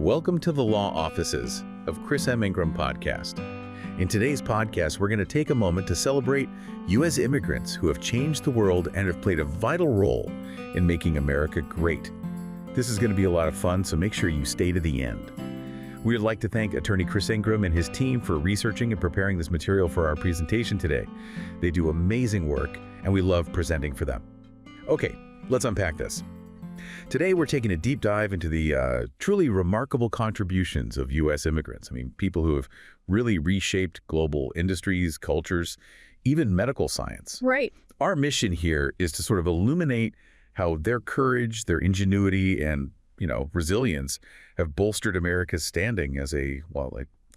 Welcome to the Law Offices of Chris M. Ingram podcast. In today's podcast, we're going to take a moment to celebrate U.S. immigrants who have changed the world and have played a vital role in making America great. This is going to be a lot of fun, so make sure you stay to the end. We would like to thank attorney Chris Ingram and his team for researching and preparing this material for our presentation today. They do amazing work, and we love presenting for them. Okay, let's unpack this. Today, we're taking a deep dive into the truly remarkable contributions of U.S. immigrants. I mean, people who have really reshaped global industries, cultures, even medical science. Right. Our mission here is to sort of illuminate how their courage, their ingenuity, and resilience have bolstered America's standing as a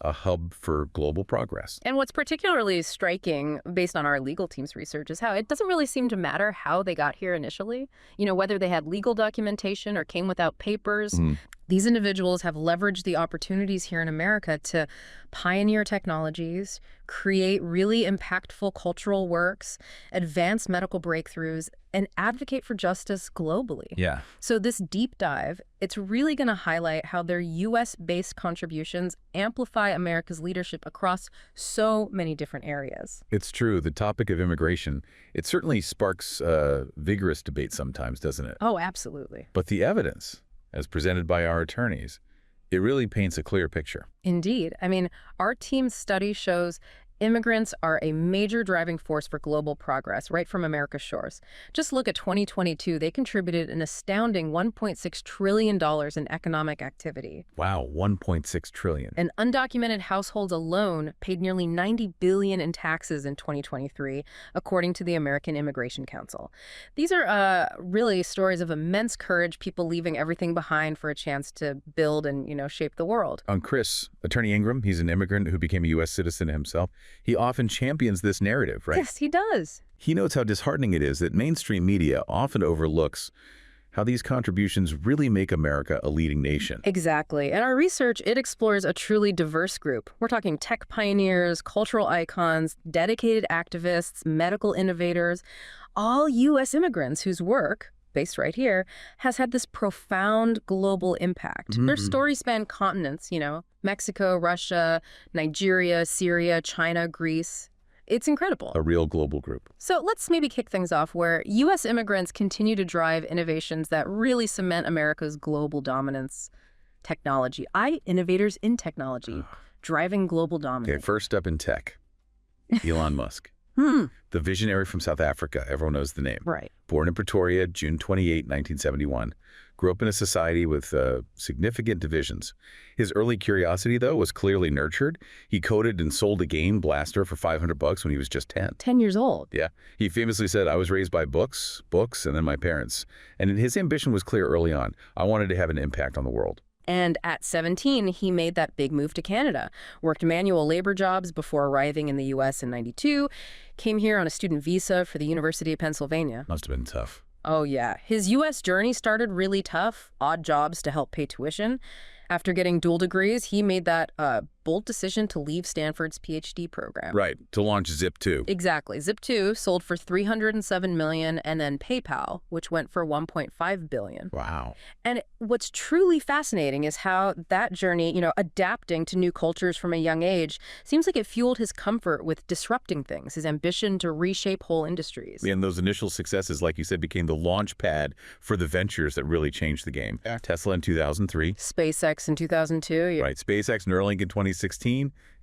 hub for global progress. And what's particularly striking, based on our legal team's research, is how it doesn't really seem to matter how they got here initially. Whether they had legal documentation or came without papers. These individuals have leveraged the opportunities here in America to pioneer technologies, create really impactful cultural works, advance medical breakthroughs, and advocate for justice globally. Yeah. So this deep dive, it's really going to highlight how their U.S.-based contributions amplify America's leadership across so many different areas. It's true. The topic of immigration, it certainly sparks vigorous debate sometimes, doesn't it? Oh, absolutely. But the evidence, as presented by our attorneys, it really paints a clear picture. Indeed. I mean, our team's study shows immigrants are a major driving force for global progress right from America's shores. Just look at 2022. They contributed an astounding $1.6 trillion in economic activity. Wow, $1.6 trillion. And undocumented households alone paid nearly $90 billion in taxes in 2023, according to the American Immigration Council. These are really stories of immense courage, people leaving everything behind for a chance to build and, shape the world. Chris, attorney Ingram, he's an immigrant who became a U.S. citizen himself. He often champions this narrative, right? Yes, he does. He notes how disheartening it is that mainstream media often overlooks how these contributions really make America a leading nation. Exactly. And our research, it explores a truly diverse group. We're talking tech pioneers, cultural icons, dedicated activists, medical innovators, all U.S. immigrants whose work, based right here, has had this profound global impact. Their stories span continents, Mexico, Russia, Nigeria, Syria, China, Greece. It's incredible. A real global group. So let's maybe kick things off where U.S. immigrants continue to drive innovations that really cement America's global dominance. Technology. Innovators in technology, driving global dominance. Okay, first up in tech, Elon Musk. The visionary from South Africa, everyone knows the name. Right. Born in Pretoria, June 28, 1971. Grew up in a society with significant divisions. His early curiosity, though, was clearly nurtured. He coded and sold a game blaster for $500 when he was just 10. 10 years old. Yeah. He famously said, I was raised by books, and then my parents. And his ambition was clear early on. I wanted to have an impact on the world. And at 17, he made that big move to Canada, worked manual labor jobs before arriving in the U.S. in '92, came here on a student visa for the University of Pennsylvania. Must have been tough. Oh, yeah. His U.S. journey started really tough, odd jobs to help pay tuition. After getting dual degrees, he made that bold decision to leave Stanford's PhD program. Right, to launch Zip2. Exactly. Zip2 sold for $307 million, and then PayPal, which went for $1.5 billion. Wow. And what's truly fascinating is how that journey, adapting to new cultures from a young age, seems like it fueled his comfort with disrupting things, his ambition to reshape whole industries. And those initial successes, like you said, became the launch pad for the ventures that really changed the game. Yeah. Tesla in 2003. SpaceX in 2002. Yeah. Right. SpaceX, Neuralink in 2016,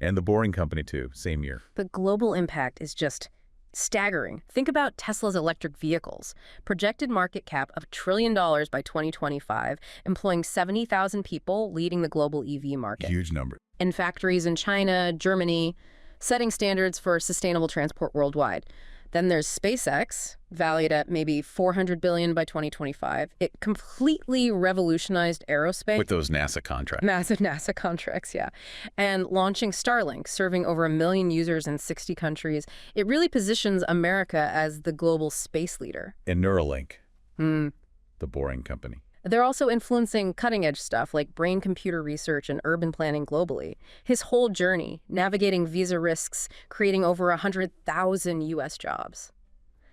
and the Boring Company, too, same year. The global impact is just staggering. Think about Tesla's electric vehicles. Projected market cap of $1 trillion by 2025, employing 70,000 people, leading the global EV market. Huge number. And factories in China, Germany, setting standards for sustainable transport worldwide. Then there's SpaceX, valued at maybe $400 billion by 2025. It completely revolutionized aerospace. With those NASA contracts. Massive NASA contracts, yeah. And launching Starlink, serving over 1 million users in 60 countries. It really positions America as the global space leader. And Neuralink, the Boring Company. They're also influencing cutting-edge stuff like brain-computer research and urban planning globally. His whole journey, navigating visa risks, creating over 100,000 U.S. jobs.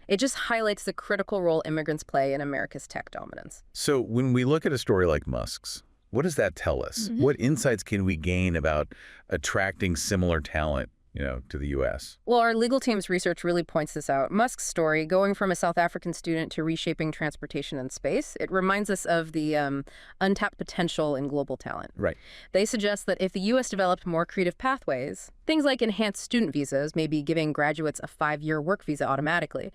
It just highlights the critical role immigrants play in America's tech dominance. So when we look at a story like Musk's, What does that tell us? What insights can we gain about attracting similar talent, to the U.S.? Well, our legal team's research really points this out. Musk's story, going from a South African student to reshaping transportation and space, it reminds us of the untapped potential in global talent. Right. They suggest that if the U.S. developed more creative pathways, things like enhanced student visas, maybe giving graduates a 5-year work visa automatically.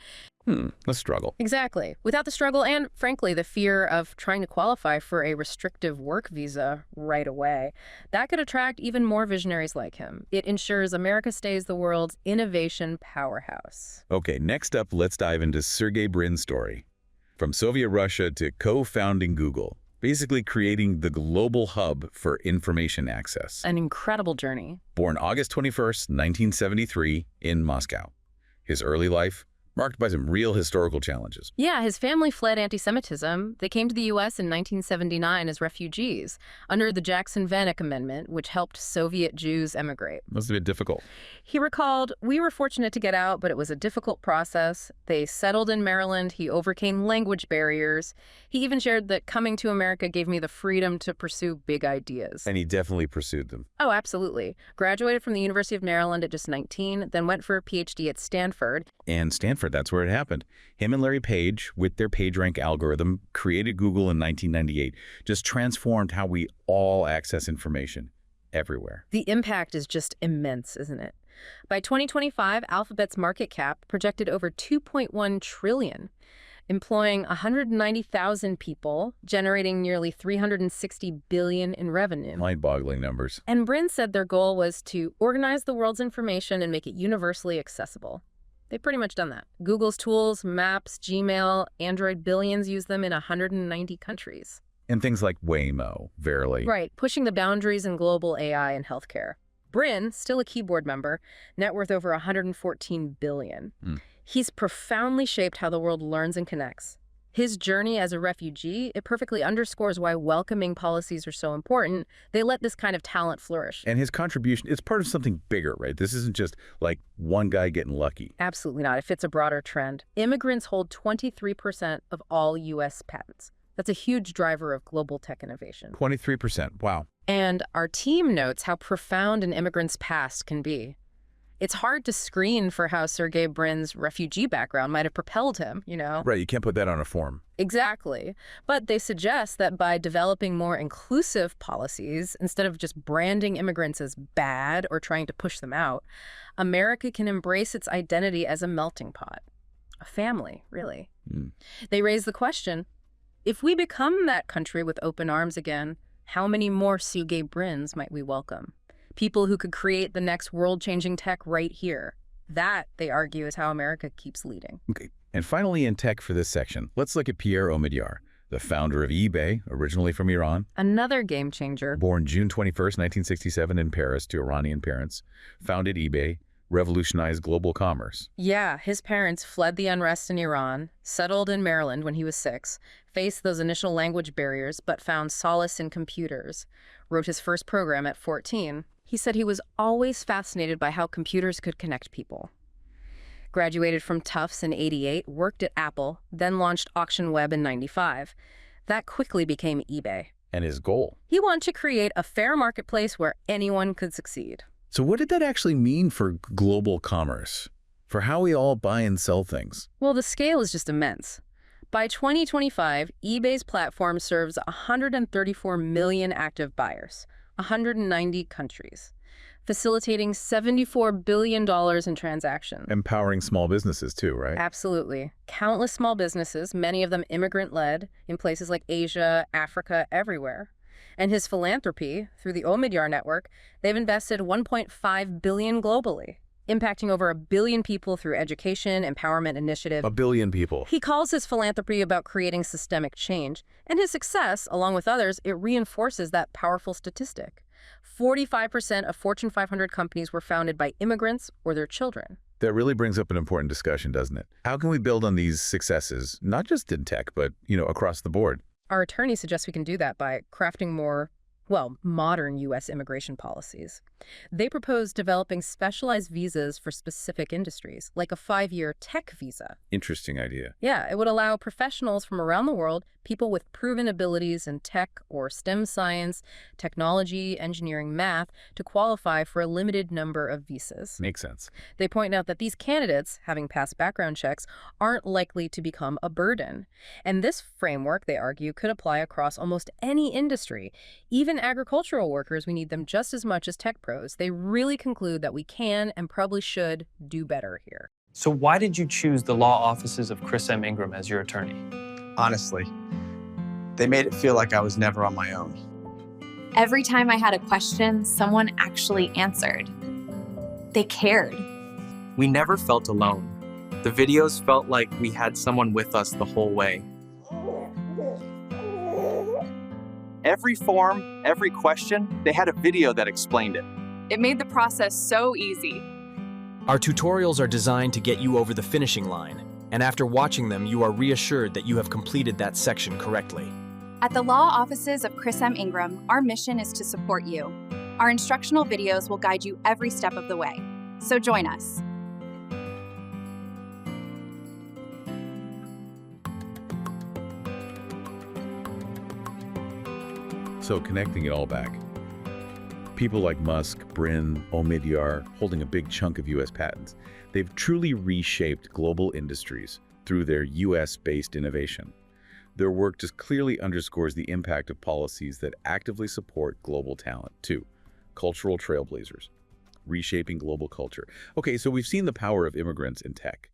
The struggle. Exactly. Without the struggle and, frankly, the fear of trying to qualify for a restrictive work visa right away, that could attract even more visionaries like him. It ensures America stays the world's innovation powerhouse. Okay, next up, let's dive into Sergey Brin's story. From Soviet Russia to co-founding Google, basically creating the global hub for information access. An incredible journey. Born August 21st, 1973, in Moscow. His early life marked by some real historical challenges. Yeah, his family fled anti-Semitism. They came to the U.S. in 1979 as refugees under the Jackson-Vanik Amendment, which helped Soviet Jews emigrate. Must have been difficult. He recalled, "We were fortunate to get out, but it was a difficult process. They settled in Maryland. He overcame language barriers. He even shared that coming to America gave me the freedom to pursue big ideas." And he definitely pursued them. Oh, absolutely. Graduated from the University of Maryland at just 19, then went for a PhD at Stanford. And Stanford, that's where it happened. Him and Larry Page, with their PageRank algorithm, created Google in 1998, just transformed how we all access information everywhere. The impact is just immense, isn't it? By 2025, Alphabet's market cap projected over $2.1 trillion, employing 190,000 people, generating nearly $360 billion in revenue. Mind-boggling numbers. And Brin said their goal was to organize the world's information and make it universally accessible. They've pretty much done that. Google's tools, Maps, Gmail, Android billions use them in 190 countries. And things like Waymo, Verily. Right, pushing the boundaries in global AI and healthcare. Brin, still a keyboard member, net worth over $114 billion. He's profoundly shaped how the world learns and connects. His journey as a refugee, it perfectly underscores why welcoming policies are so important. They let this kind of talent flourish. And his contribution, it's part of something bigger, right? This isn't just like one guy getting lucky. Absolutely not. It fits a broader trend. Immigrants hold 23% of all U.S. patents. That's a huge driver of global tech innovation. 23%. Wow. And our team notes how profound an immigrant's past can be. It's hard to screen for how Sergey Brin's refugee background might have propelled him, Right, you can't put that on a form. Exactly. But they suggest that by developing more inclusive policies, instead of just branding immigrants as bad or trying to push them out, America can embrace its identity as a melting pot. A family, really. They raise the question, if we become that country with open arms again, how many more Sergey Brins might we welcome? People who could create the next world-changing tech right here. That, they argue, is how America keeps leading. Okay. And finally in tech for this section, let's look at Pierre Omidyar, the founder of eBay, originally from Iran. Another game changer. Born June 21st, 1967 in Paris to Iranian parents, founded eBay, revolutionized global commerce. Yeah, his parents fled the unrest in Iran, settled in Maryland when he was 6, faced those initial language barriers, but found solace in computers, wrote his first program at 14. He said he was always fascinated by how computers could connect people. Graduated from Tufts in '88, worked at Apple, then launched Auction Web in '95. That quickly became eBay. And his goal? He wanted to create a fair marketplace where anyone could succeed. So what did that actually mean for global commerce? For how we all buy and sell things? Well, the scale is just immense. By 2025, eBay's platform serves 134 million active buyers, 190 countries, facilitating $74 billion in transactions. Empowering small businesses too, right? Absolutely. Countless small businesses, many of them immigrant-led, in places like Asia, Africa, everywhere. And his philanthropy, through the Omidyar Network, they've invested $1.5 billion globally, impacting over 1 billion people through education, empowerment initiatives. 1 billion people. He calls his philanthropy about creating systemic change, and his success, along with others, it reinforces that powerful statistic. 45% of Fortune 500 companies were founded by immigrants or their children. That really brings up an important discussion, doesn't it? How can we build on these successes, not just in tech, but, across the board? Our attorney suggests we can do that by crafting more well, modern U.S. immigration policies. They propose developing specialized visas for specific industries, like a 5-year tech visa. Interesting idea. Yeah, it would allow professionals from around the world, people with proven abilities in tech or STEM science, technology, engineering, math, to qualify for a limited number of visas. Makes sense. They point out that these candidates, having passed background checks, aren't likely to become a burden. And this framework, they argue, could apply across almost any industry. Even agricultural workers, we need them just as much as tech pros. They really conclude that we can and probably should do better here. So why did you choose the law offices of Chris M. Ingram as your attorney? Honestly, they made it feel like I was never on my own. Every time I had a question, someone actually answered. They cared. We never felt alone. The videos felt like we had someone with us the whole way. Every form, every question, they had a video that explained it. It made the process so easy. Our tutorials are designed to get you over the finishing line, and after watching them, you are reassured that you have completed that section correctly. At the law offices of Chris M. Ingram, our mission is to support you. Our instructional videos will guide you every step of the way. So join us. So connecting it all back, people like Musk, Brin, Omidyar, holding a big chunk of U.S. patents, they've truly reshaped global industries through their U.S.-based innovation. Their work just clearly underscores the impact of policies that actively support global talent, too. Cultural trailblazers, reshaping global culture. Okay, so we've seen the power of immigrants in tech,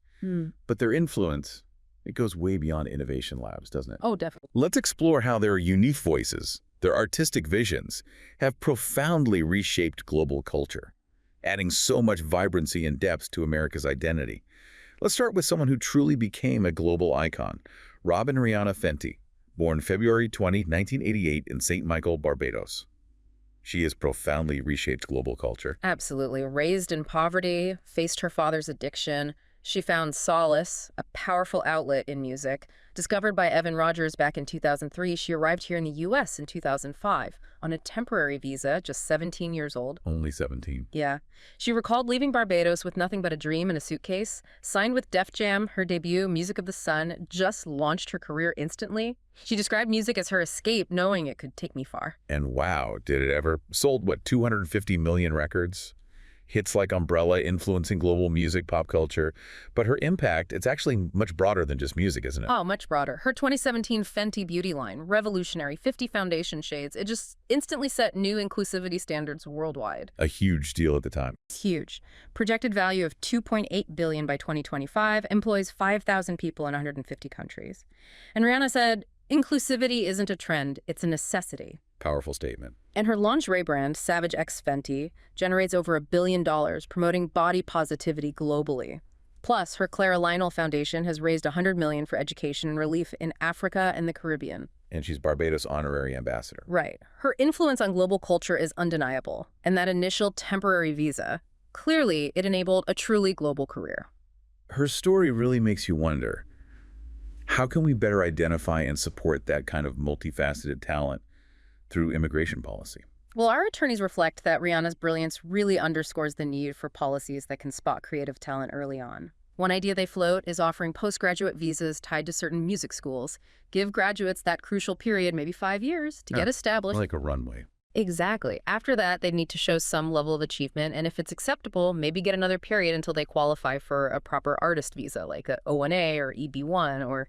but their influence, it goes way beyond innovation labs, doesn't it? Oh, definitely. Let's explore how their unique voices, their artistic visions, have profoundly reshaped global culture, adding so much vibrancy and depth to America's identity. Let's start with someone who truly became a global icon, Robin Rihanna Fenty, born February 20, 1988 in St. Michael, Barbados. She has profoundly reshaped global culture. Absolutely. Raised in poverty, faced her father's addiction. She found solace, a powerful outlet in music. Discovered by Evan Rogers back in 2003, she arrived here in the U.S. in 2005 on a temporary visa, just 17 years old. Only 17. Yeah. She recalled leaving Barbados with nothing but a dream and a suitcase. Signed with Def Jam, her debut, Music of the Sun, just launched her career instantly. She described music as her escape, knowing it could take me far. And wow, did it ever. Sold, what, 250 million records? Hits like Umbrella influencing global music, pop culture. But her impact, it's actually much broader than just music, isn't it? Oh, much broader. Her 2017 Fenty beauty line, revolutionary, 50 foundation shades. It just instantly set new inclusivity standards worldwide. A huge deal at the time. It's huge. Projected value of $2.8 billion by 2025, employs 5,000 people in 150 countries. And Rihanna said, inclusivity isn't a trend, it's a necessity. Powerful statement. And her lingerie brand, Savage X Fenty, generates over $1 billion, promoting body positivity globally. Plus, her Clara Lionel Foundation has raised $100 million for education and relief in Africa and the Caribbean. And she's Barbados honorary ambassador. Right. Her influence on global culture is undeniable. And that initial temporary visa, clearly it enabled a truly global career. Her story really makes you wonder, how can we better identify and support that kind of multifaceted talent through immigration policy? Well, our attorneys reflect that Rihanna's brilliance really underscores the need for policies that can spot creative talent early on. One idea they float is offering postgraduate visas tied to certain music schools. Give graduates that crucial period, maybe 5 years, to get established. Like a runway. Exactly. After that, they need to show some level of achievement, and if it's acceptable, maybe get another period until they qualify for a proper artist visa, like a O1A or EB1, or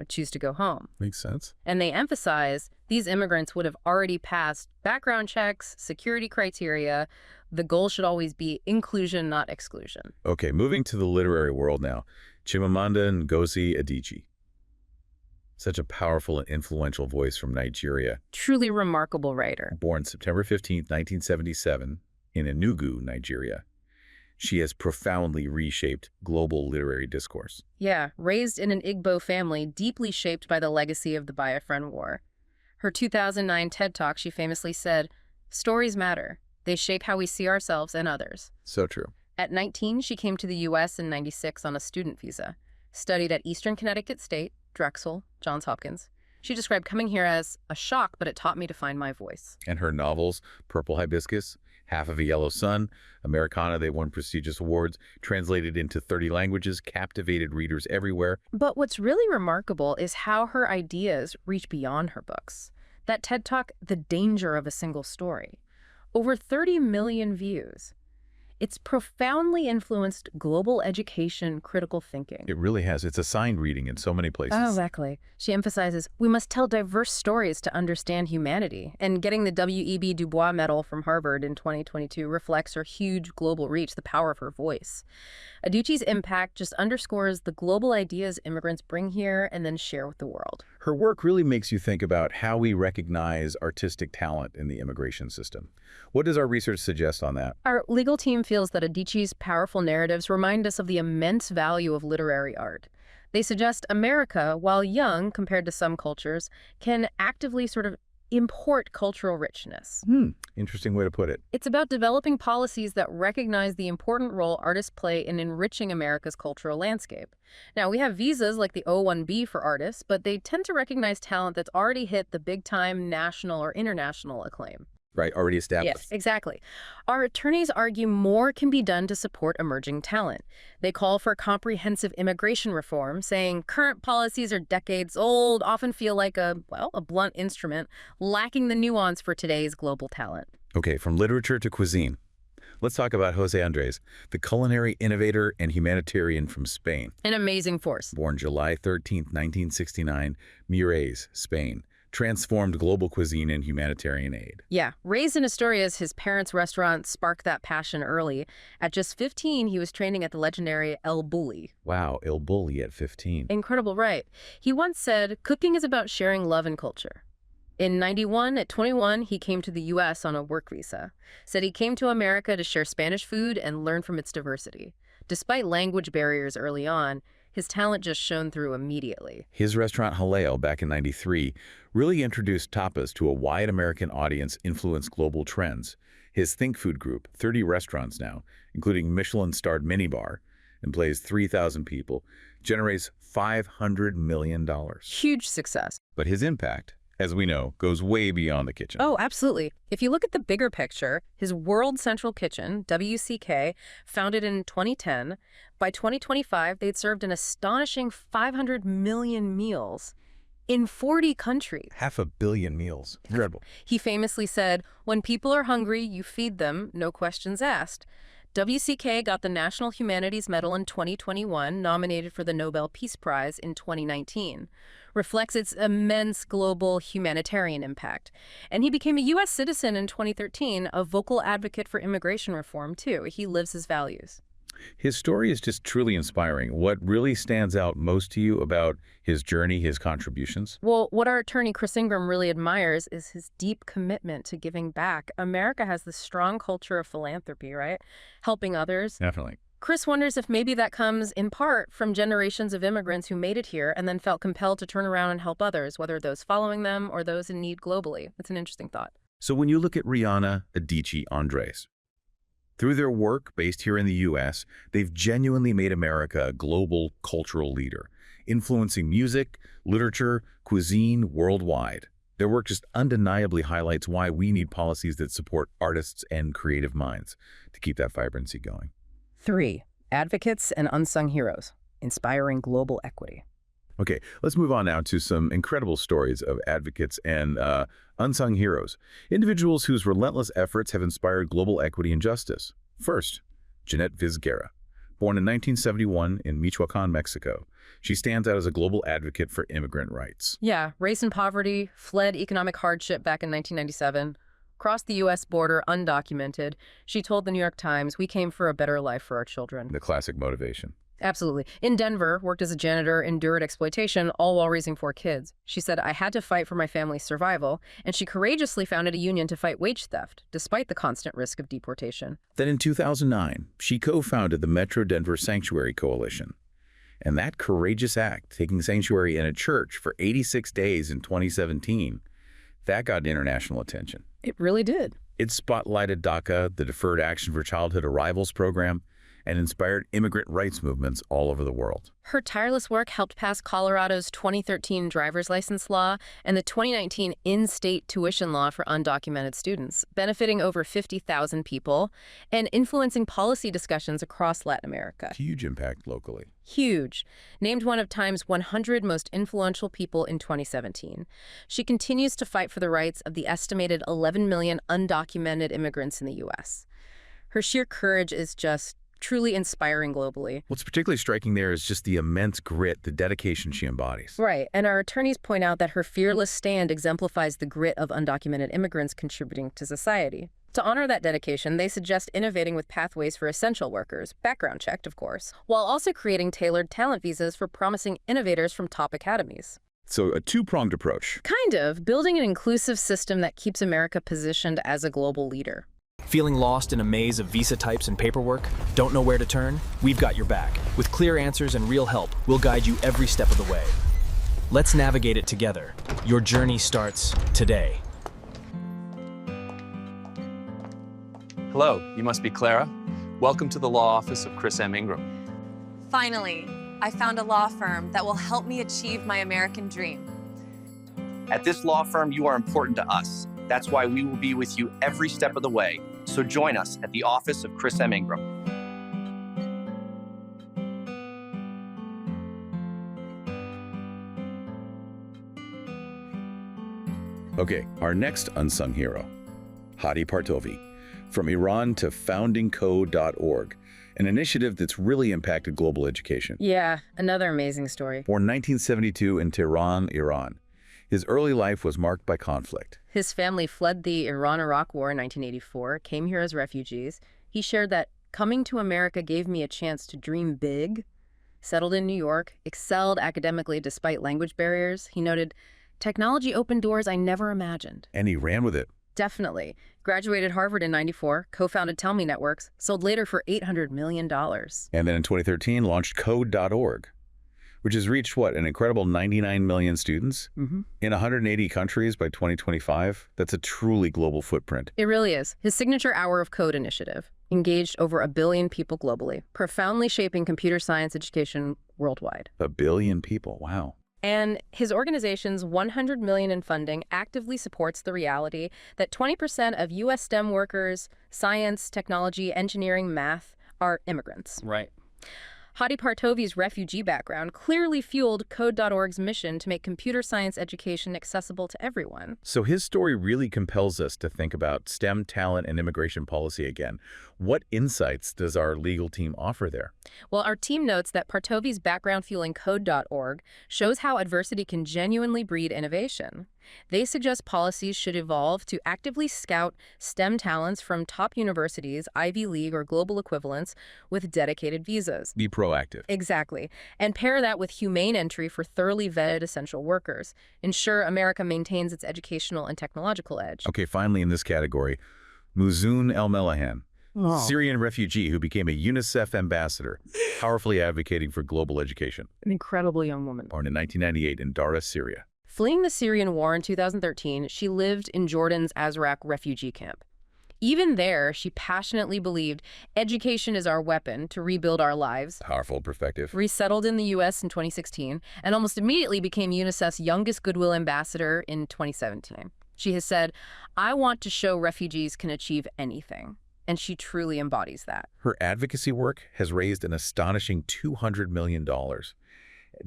choose to go home. Makes sense. And they emphasize these immigrants would have already passed background checks, security criteria. The goal should always be inclusion, not exclusion. Okay, moving to the literary world now. Chimamanda Ngozi Adichie. Such a powerful and influential voice from Nigeria. Truly remarkable writer. Born September 15, 1977, in Enugu, Nigeria. She has profoundly reshaped global literary discourse. Yeah, raised in an Igbo family deeply shaped by the legacy of the Biafran War. Her 2009 TED Talk, she famously said, "Stories matter. They shape how we see ourselves and others." So true. At 19, she came to the U.S. in 96 on a student visa, studied at Eastern Connecticut State, Drexel, Johns Hopkins. She described coming here as a shock, but it taught me to find my voice. And her novels, Purple Hibiscus, Half of a Yellow Sun, Americana, they won prestigious awards, translated into 30 languages, captivated readers everywhere. But what's really remarkable is how her ideas reach beyond her books. That TED Talk, The Danger of a Single Story, over 30 million views. It's profoundly influenced global education, critical thinking. It really has. It's assigned reading in so many places. Oh, exactly. She emphasizes, we must tell diverse stories to understand humanity. And getting the W.E.B. Du Bois Medal from Harvard in 2022 reflects her huge global reach, the power of her voice. Adichie's impact just underscores the global ideas immigrants bring here and then share with the world. Her work really makes you think about how we recognize artistic talent in the immigration system. What does our research suggest on that? Our legal team feels that Adichie's powerful narratives remind us of the immense value of literary art. They suggest America, while young compared to some cultures, can actively sort of import cultural richness. Interesting way to put it. It's about developing policies that recognize the important role artists play in enriching America's cultural landscape. Now, we have visas like the O-1B for artists, but they tend to recognize talent that's already hit the big-time national or international acclaim. Right, already established. Yes, exactly. Our attorneys argue more can be done to support emerging talent. They call for comprehensive immigration reform, saying current policies are decades old, often feel like a blunt instrument, lacking the nuance for today's global talent. Okay, from literature to cuisine. Let's talk about José Andrés, the culinary innovator and humanitarian from Spain. An amazing force. Born July 13, 1969, Mureys, Spain. Transformed global cuisine and humanitarian aid. Yeah. Raised in Asturias, his parents' restaurant sparked that passion early. At just 15, he was training at the legendary El Bulli. Wow, El Bulli at 15. Incredible, right? He once said, cooking is about sharing love and culture. In 91, at 21, he came to the U.S. on a work visa. Said he came to America to share Spanish food and learn from its diversity. Despite language barriers early on, his talent just shone through immediately. His restaurant Jaleo back in '93 really introduced tapas to a wide American audience, influenced global trends. His Think Food group, 30 restaurants now, including Michelin-starred minibar, employs 3,000 people, generates $500 million. Huge success. But his impact, as we know, goes way beyond the kitchen. Oh, absolutely. If you look at the bigger picture, his World Central Kitchen, WCK, founded in 2010, by 2025, they'd served an astonishing 500 million meals in 40 countries. 500 million meals. Incredible. He famously said, when people are hungry, you feed them, no questions asked. WCK got the National Humanities Medal in 2021, nominated for the Nobel Peace Prize in 2019. Reflects its immense global humanitarian impact. And he became a U.S. citizen in 2013, a vocal advocate for immigration reform, too. He lives his values. His story is just truly inspiring. What really stands out most to you about his journey, his contributions? Well, what our attorney, Chris Ingram, really admires is his deep commitment to giving back. America has this strong culture of philanthropy, right? Helping others. Definitely. Chris wonders if maybe that comes in part from generations of immigrants who made it here and then felt compelled to turn around and help others, whether those following them or those in need globally. It's an interesting thought. So when you look at Rihanna, Adichie, Andrés, through their work based here in the U.S., they've genuinely made America a global cultural leader, influencing music, literature, cuisine worldwide. Their work just undeniably highlights why we need policies that support artists and creative minds to keep that vibrancy going. 3. Advocates and unsung heroes, inspiring global equity. Okay, let's move on now to some incredible stories of advocates and unsung heroes, individuals whose relentless efforts have inspired global equity and justice. First, Jeannette Vizguerra. Born in 1971 in Michoacan, Mexico, she stands out as a global advocate for immigrant rights. Yeah, raised in poverty, fled economic hardship back in 1997, crossed the U.S. border undocumented. She told the New York Times, "We came for a better life for our children." The classic motivation. Absolutely. In Denver, worked as a janitor, endured exploitation, all while raising 4 kids. She said, "I had to fight for my family's survival," and she courageously founded a union to fight wage theft, despite the constant risk of deportation. Then in 2009, she co-founded the Metro Denver Sanctuary Coalition. And that courageous act, taking sanctuary in a church for 86 days in 2017, that got international attention. It really did. It spotlighted DACA, the Deferred Action for Childhood Arrivals program, and inspired immigrant rights movements all over the world. Her tireless work helped pass Colorado's 2013 driver's license law and the 2019 in-state tuition law for undocumented students, benefiting over 50,000 people and influencing policy discussions across Latin America. Huge impact locally. Huge. Named one of Time's 100 most influential people in 2017. She continues to fight for the rights of the estimated 11 million undocumented immigrants in the U.S. Her sheer courage is just truly inspiring globally. What's particularly striking there is just the immense grit, the dedication she embodies. Right, and our attorneys point out that her fearless stand exemplifies the grit of undocumented immigrants contributing to society. To honor that dedication, they suggest innovating with pathways for essential workers, background checked, of course, while also creating tailored talent visas for promising innovators from top academies. So a two-pronged approach. Kind of, building an inclusive system that keeps America positioned as a global leader. Feeling lost in a maze of visa types and paperwork? Don't know where to turn? We've got your back. With clear answers and real help, we'll guide you every step of the way. Let's navigate it together. Your journey starts today. Hello, you must be Clara. Welcome to the law office of Chris M. Ingram. Finally, I found a law firm that will help me achieve my American dream. At this law firm, you are important to us. That's why we will be with you every step of the way. So join us at the office of Chris M. Ingram. Okay, our next unsung hero, Hadi Partovi. From Iran to foundingcode.org, an initiative that's really impacted global education. Yeah, another amazing story. Born 1972 in Tehran, Iran, his early life was marked by conflict. His family fled the Iran-Iraq War in 1984, came here as refugees. He shared that coming to America gave me a chance to dream big. Settled in New York, excelled academically despite language barriers. He noted, technology opened doors I never imagined. And he ran with it. Definitely. Graduated Harvard in '94, co-founded Tell Me Networks, sold later for $800 million. And then in 2013, launched Code.org, which has reached, what, an incredible 99 million students in 180 countries by 2025. That's a truly global footprint. It really is. His signature Hour of Code initiative engaged over 1 billion people globally, profoundly shaping computer science education worldwide. 1 billion people, wow. And his organization's $100 million in funding actively supports the reality that 20% of U.S. STEM workers, science, technology, engineering, math, are immigrants. Right. Hadi Partovi's refugee background clearly fueled Code.org's mission to make computer science education accessible to everyone. So his story really compels us to think about STEM talent and immigration policy again. What insights does our legal team offer there? Well, our team notes that Partovi's background fueling Code.org shows how adversity can genuinely breed innovation. They suggest policies should evolve to actively scout STEM talents from top universities, Ivy League or global equivalents with dedicated visas. Be proactive. Exactly. And pair that with humane entry for thoroughly vetted essential workers. Ensure America maintains its educational and technological edge. Okay, finally in this category, Muzoon al-Malahan. Syrian refugee who became a UNICEF ambassador, powerfully advocating for global education. An incredible young woman. Born in 1998 in Daraa, Syria. Fleeing the Syrian war in 2013, she lived in Jordan's Azraq refugee camp. Even there, she passionately believed education is our weapon to rebuild our lives. Powerful perspective. Resettled in the U.S. in 2016, and almost immediately became UNICEF's youngest Goodwill ambassador in 2017. She has said, I want to show refugees can achieve anything. And she truly embodies that. Her advocacy work has raised an astonishing $200 million,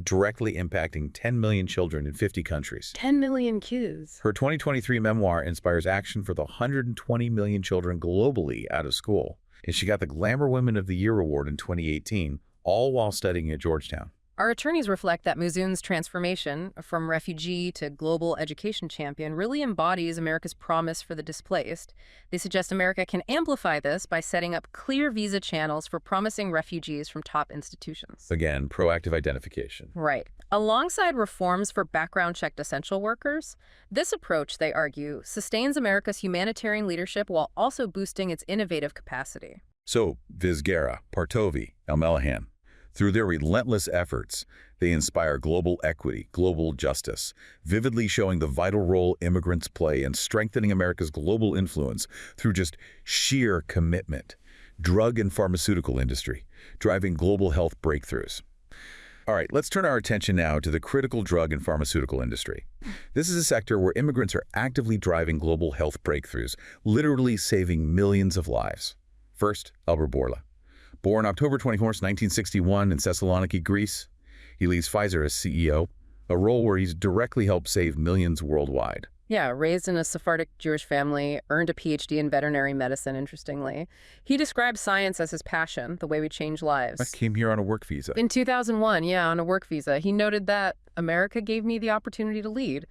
directly impacting 10 million children in 50 countries. 10 million kids. Her 2023 memoir inspires action for the 120 million children globally out of school. And she got the Glamour Women of the Year award in 2018, all while studying at Georgetown. Our attorneys reflect that Muzoon's transformation from refugee to global education champion really embodies America's promise for the displaced. They suggest America can amplify this by setting up clear visa channels for promising refugees from top institutions. Again, proactive identification. Right. Alongside reforms for background-checked essential workers, this approach, they argue, sustains America's humanitarian leadership while also boosting its innovative capacity. So, Vizguerra, Partovi, al-Malahan, through their relentless efforts, they inspire global equity, global justice, vividly showing the vital role immigrants play in strengthening America's global influence through just sheer commitment. Drug and pharmaceutical industry, driving global health breakthroughs. All right, let's turn our attention now to the critical drug and pharmaceutical industry. This is a sector where immigrants are actively driving global health breakthroughs, literally saving millions of lives. First, Bourla. Born October 24, 1961 in Thessaloniki, Greece, he leaves Pfizer as CEO, a role where he's directly helped save millions worldwide. Yeah, raised in a Sephardic Jewish family, earned a PhD in veterinary medicine, interestingly. He describes science as his passion, the way we change lives. I came here on a work visa. In 2001, yeah, on a work visa. He noted that America gave me the opportunity to lead.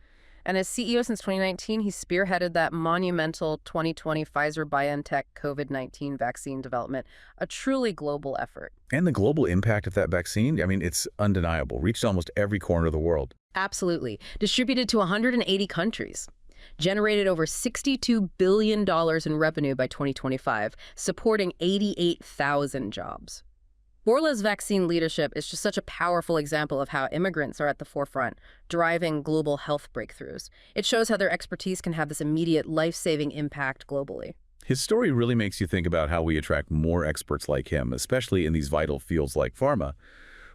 And as CEO since 2019, he spearheaded that monumental 2020 Pfizer-BioNTech COVID-19 vaccine development, a truly global effort. And the global impact of that vaccine, I mean, it's undeniable. Reached almost every corner of the world. Absolutely. Distributed to 180 countries. Generated over $62 billion in revenue by 2025, supporting 88,000 jobs. Bourla's vaccine leadership is just such a powerful example of how immigrants are at the forefront, driving global health breakthroughs. It shows how their expertise can have this immediate life-saving impact globally. His story really makes you think about how we attract more experts like him, especially in these vital fields like pharma.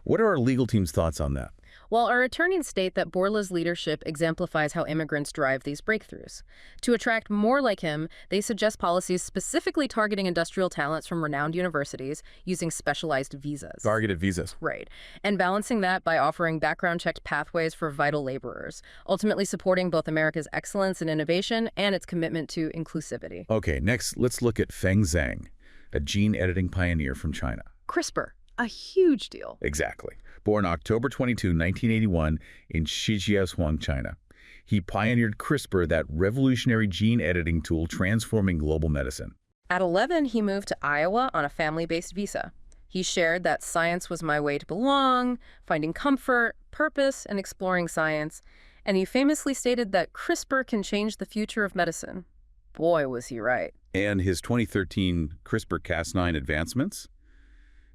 What are our legal team's thoughts on that? Well, our attorneys state that Bourla's leadership exemplifies how immigrants drive these breakthroughs. To attract more like him, they suggest policies specifically targeting industrial talents from renowned universities using specialized visas. Targeted visas. Right. And balancing that by offering background-checked pathways for vital laborers, ultimately supporting both America's excellence in innovation and its commitment to inclusivity. Okay, next, let's look at Feng Zhang, a gene-editing pioneer from China. CRISPR, a huge deal. Exactly. Born October 22, 1981 in Shijiazhuang, China. He pioneered CRISPR, that revolutionary gene editing tool transforming global medicine. At 11, he moved to Iowa on a family-based visa. He shared that science was my way to belong, finding comfort, purpose, and exploring science. And he famously stated that CRISPR can change the future of medicine. Boy, was he right. And his 2013 CRISPR-Cas9 advancements?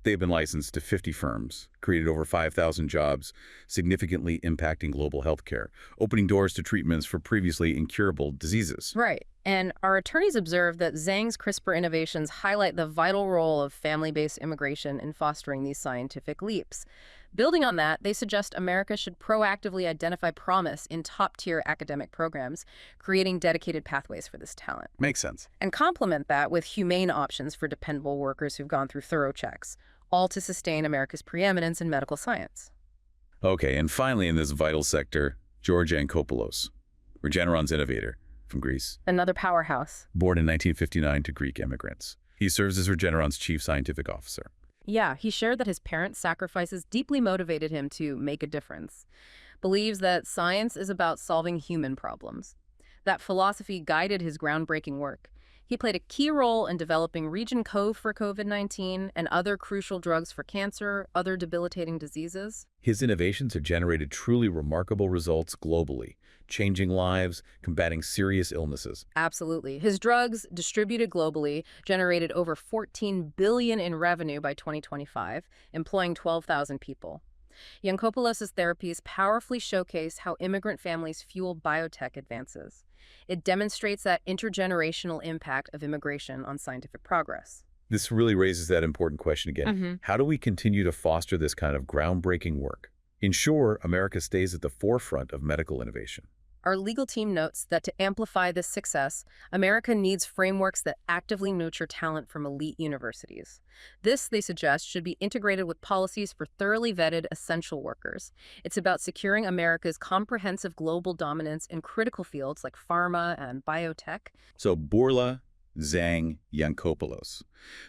They've been licensed to 50 firms, created over 5,000 jobs, significantly impacting global healthcare, opening doors to treatments for previously incurable diseases. Right. And our attorneys observed that Zhang's CRISPR innovations highlight the vital role of family-based immigration in fostering these scientific leaps. Building on that, they suggest America should proactively identify promise in top-tier academic programs, creating dedicated pathways for this talent. Makes sense. And complement that with humane options for dependable workers who've gone through thorough checks, all to sustain America's preeminence in medical science. Okay, and finally in this vital sector, George Yancopoulos, Regeneron's innovator from Greece. Another powerhouse. Born in 1959 to Greek immigrants. He serves as Regeneron's chief scientific officer. Yeah, he shared that his parents' sacrifices deeply motivated him to make a difference. Believes that science is about solving human problems. That philosophy guided his groundbreaking work. He played a key role in developing Region Cove for COVID-19 and other crucial drugs for cancer, other debilitating diseases. His innovations have generated truly remarkable results globally, changing lives, combating serious illnesses. Absolutely. His drugs, distributed globally, generated over $14 billion in revenue by 2025, employing 12,000 people. Yancopoulos' therapies powerfully showcase how immigrant families fuel biotech advances. It demonstrates that intergenerational impact of immigration on scientific progress. This really raises that important question again. How do we continue to foster this kind of groundbreaking work? Ensure America stays at the forefront of medical innovation. Our legal team notes that to amplify this success, America needs frameworks that actively nurture talent from elite universities. This, they suggest, should be integrated with policies for thoroughly vetted essential workers. It's about securing America's comprehensive global dominance in critical fields like pharma and biotech. So Bourla, Zhang, Yancopoulos,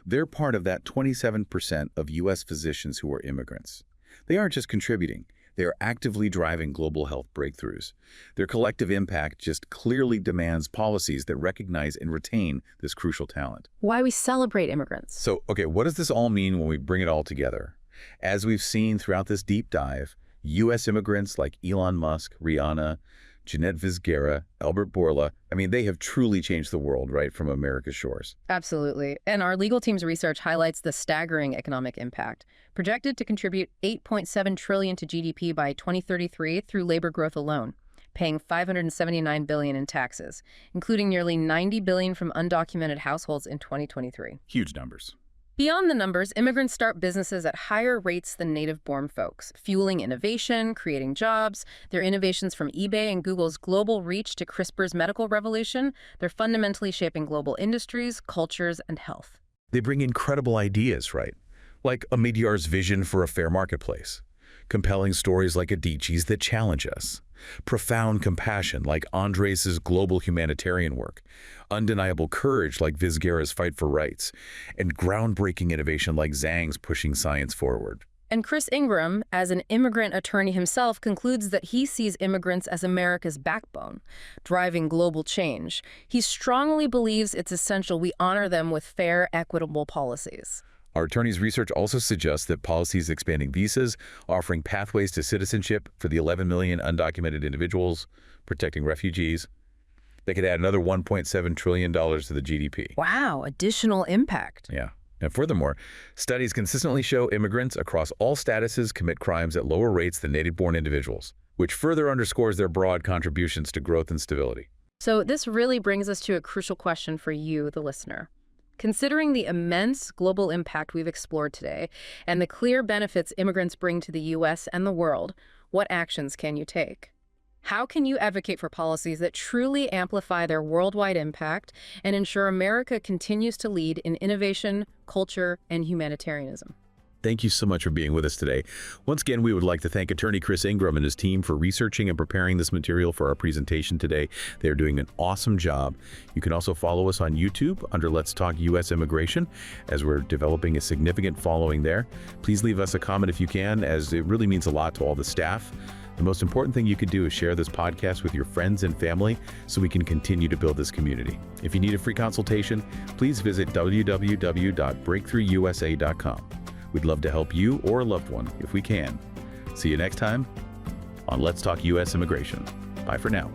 they're part of that 27% of U.S. physicians who are immigrants. They aren't just contributing. They are actively driving global health breakthroughs. Their collective impact just clearly demands policies that recognize and retain this crucial talent. Why we celebrate immigrants. So, okay, what does this all mean when we bring it all together? As we've seen throughout this deep dive, U.S. immigrants like Elon Musk, Rihanna, Jeannette, Vizguerra, Bourla, I mean, they have truly changed the world, right, from America's shores. Absolutely. And our legal team's research highlights the staggering economic impact, projected to contribute $8.7 trillion to GDP by 2033 through labor growth alone, paying $579 billion in taxes, including nearly $90 billion from undocumented households in 2023. Huge numbers. Beyond the numbers, immigrants start businesses at higher rates than native-born folks, fueling innovation, creating jobs. Their innovations from eBay and Google's global reach to CRISPR's medical revolution, they're fundamentally shaping global industries, cultures, and health. They bring incredible ideas, right? Like Omidyar's vision for a fair marketplace. Compelling stories like Adichie's that challenge us. Profound compassion like Andrés' global humanitarian work. Undeniable courage like Vizguerra's fight for rights. And groundbreaking innovation like Zhang's pushing science forward. And Chris Ingram, as an immigrant attorney himself, concludes that he sees immigrants as America's backbone, driving global change. He strongly believes it's essential we honor them with fair, equitable policies. Our attorney's research also suggests that policies expanding visas, offering pathways to citizenship for the 11 million undocumented individuals, protecting refugees, they could add another $1.7 trillion to the GDP. Wow, additional impact. Yeah. And furthermore, studies consistently show immigrants across all statuses commit crimes at lower rates than native-born individuals, which further underscores their broad contributions to growth and stability. So this really brings us to a crucial question for you, the listener. Considering the immense global impact we've explored today and the clear benefits immigrants bring to the U.S. and the world, what actions can you take? How can you advocate for policies that truly amplify their worldwide impact and ensure America continues to lead in innovation, culture, and humanitarianism? Thank you so much for being with us today. Once again, we would like to thank attorney Chris Ingram and his team for researching and preparing this material for our presentation today. They are doing an awesome job. You can also follow us on YouTube under Let's Talk U.S. Immigration, as we're developing a significant following there. Please leave us a comment if you can, as it really means a lot to all the staff. The most important thing you could do is share this podcast with your friends and family so we can continue to build this community. If you need a free consultation, please visit www.breakthroughusa.com. We'd love to help you or a loved one if we can. See you next time on Let's Talk U.S. Immigration. Bye for now.